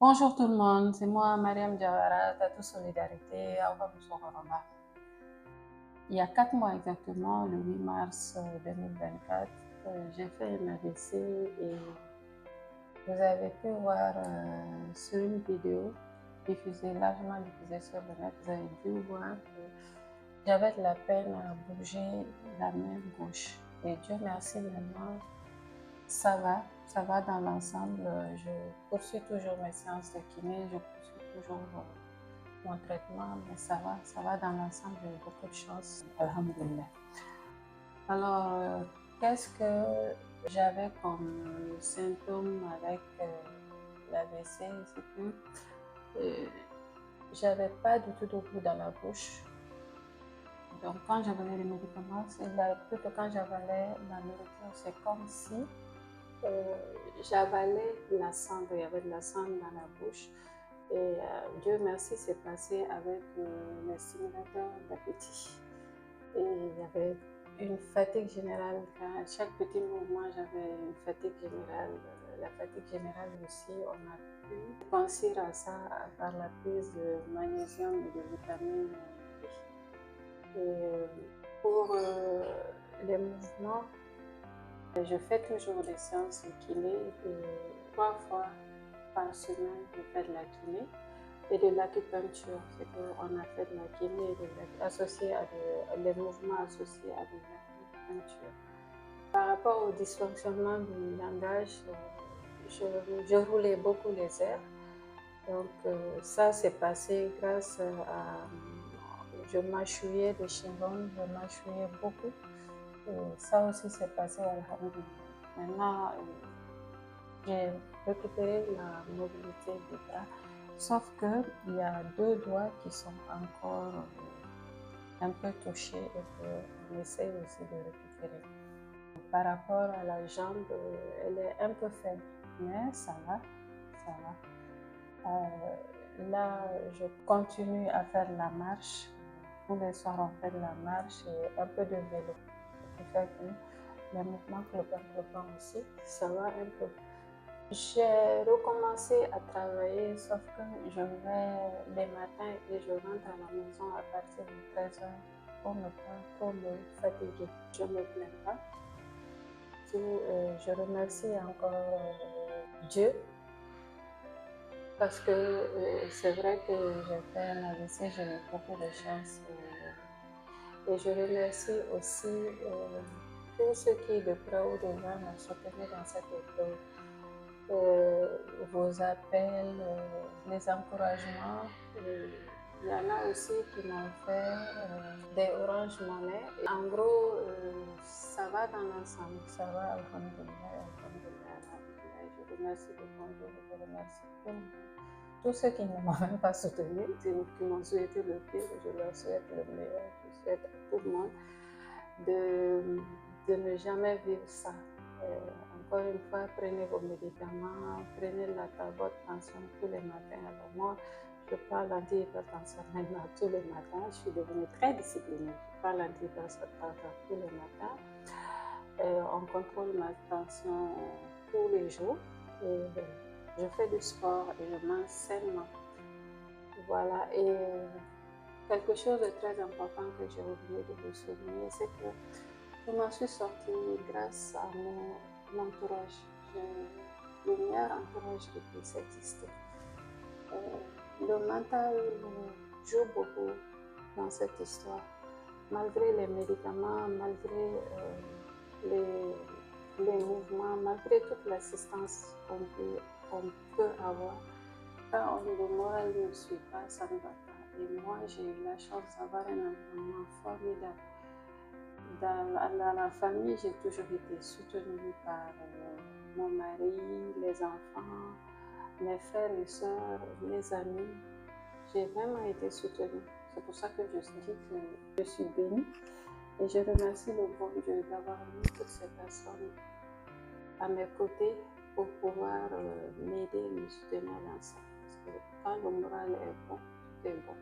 Bonjour tout le monde, c'est moi Mariam Diawara, Tattoo Solidarité, Aouba Moussororoba. Il y a 4 mois exactement, le 8 mars 2024, j'ai fait un AVC et vous avez pu voir sur une vidéo largement diffusée sur le net, vous avez dû voir que j'avais de la peine à bouger la main gauche. Et Dieu merci maintenant, ça va dans l'ensemble. Je poursuis toujours mes séances de kiné, je poursuis toujours mon traitement, mais ça va dans l'ensemble, j'ai beaucoup de chance, alhamdoulilah. Alors, qu'est-ce que j'avais comme symptôme avec l'AVC? C'est que j'avais pas du tout de goût dans la bouche. Donc, quand j'avalais les médicaments, plutôt quand j'avalais la nourriture, c'est comme si j'avalais la cendre, il y avait de la cendre dans la bouche. Et Dieu merci, c'est passé avec les stimulateurs d'appétit. Et il y avait une fatigue générale. À chaque petit mouvement, j'avais une fatigue générale. La fatigue générale aussi, on a pu penser à ça par la prise de magnésium et de vitamine B. Et pour les mouvements, je fais toujours des séances de kiné. 3 fois par semaine, je fais de la kiné et de l'acupuncture. C'est qu'on a fait de la kiné associée à des mouvements associés à de l'acupuncture. Par rapport au dysfonctionnement du langage, je roulais beaucoup les airs. Donc ça s'est passé grâce à... Je mâchouillais des chewing-gums, je mâchouillais beaucoup. Et ça aussi s'est passé alhamdoulilah. Maintenant, j'ai récupéré la mobilité du bras, sauf qu'il y a 2 doigts qui sont encore un peu touchés et qu'on essaie aussi de récupérer. Par rapport à la jambe, elle est un peu faible, mais ça va. Là, je continue à faire la marche. Tous les soirs, on fait de la marche et un peu de vélo. Ce qui fait que les mouvements clopin aussi, ça va un peu. J'ai recommencé à travailler, sauf que je vais les matins et je rentre à la maison à partir de 13h pour ne pas trop me fatiguer. Je ne me plains pas. Je remercie encore Dieu parce que c'est vrai que j'ai fait un AVC, j'ai eu beaucoup de chance. Et je remercie aussi tous ceux qui, de près ou de loin, m'ont soutenu dans cette épreuve. Vos appels, les encouragements. Il y en a aussi qui m'ont fait des Orange Money. En gros, ça va dans l'ensemble. Ça va, alhamdoulilah. Je remercie le bon Dieu, je remercie tous ceux qui ne m'ont même pas soutenu, qui m'ont souhaité le pire, je leur souhaite le meilleur. Je souhaite à tout le monde de ne jamais vivre ça. Encore une fois, prenez vos médicaments, prenez la tablette tension tous les matins. Alors moi, je prends l'antihypertension maintenant tous les matins. Je suis devenue très disciplinée. Je prends l'antihypertension tous les matins. On contrôle ma tension tous les jours. Et je fais du sport et je mange sainement. Voilà. Et quelque chose de très important que j'ai oublié de vous souligner, c'est que je m'en suis sortie grâce à mon entourage. J'ai le meilleur entourage qui puisse exister. Le mental joue beaucoup dans cette histoire. Malgré les médicaments, malgré les mouvements, malgré toute l'assistance qu'on peut avoir, quand le moral ne suit pas, ça ne va pas. Et moi, j'ai eu la chance d'avoir un environnement formidable. Dans la famille, j'ai toujours été soutenue par mon mari, les enfants, mes frères et sœurs, mes amis. J'ai vraiment été soutenue. C'est pour ça que je dis que je suis bénie. Et je remercie le bon Dieu d'avoir mis toutes ces personnes à mes côtés pour pouvoir m'aider et me soutenir dans ça. Parce que quand le moral est bon, tout est bon.